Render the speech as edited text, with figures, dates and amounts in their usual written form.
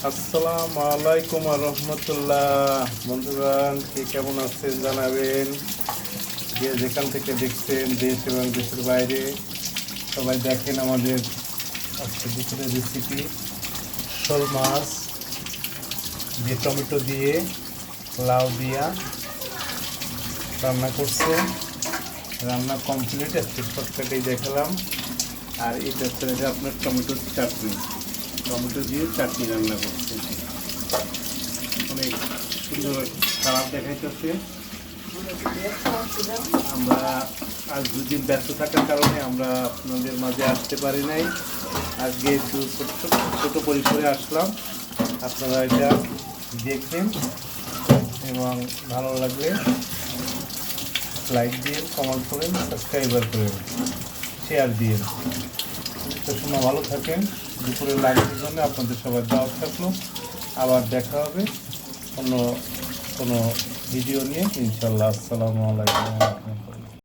আসসালামু আলাইকুম রহমতুল্লাহ। বন্ধুগণ, কে কেমন আছেন জানাবেন। যে যেখান থেকে দেখছেন, দেশ এবং দেশের বাইরে, সবাই দেখেন আমাদের আজকে দুপুরের রেসিপি শোল মাছ দিয়ে টমেটো দিয়ে লাউ দিয়া রান্না করছে। রান্না কমপ্লিট, একটু শর্টকাটেই দেখালাম। আর এটা হচ্ছে যে আপনার টমেটোর চাটনি, টমেটো দিয়ে চাটনি রান্না করছে। অনেক সুন্দর খারাপ দেখাইতেছে। আমরা আজ দুদিন ব্যস্ত থাকার কারণে আমরা আপনাদের মাঝে আসতে পারি নাই। আজকে একটু ছোটো পরিসরে আসলাম। আপনারা এটা দেখবেন এবং ভালো লাগলে লাইক দিন, কমেন্ট করেন, সাবস্ক্রাইবার করেন, শেয়ার দিন। তো সময় ভালো থাকেন। দুপুরের লাইভের জন্য আপনাদের সবার দাওয়াত থাকলো। আবার দেখা হবে অন্য কোনো ভিডিও নিয়ে, ইনশাল্লাহ। আসসালামু আলাইকুম।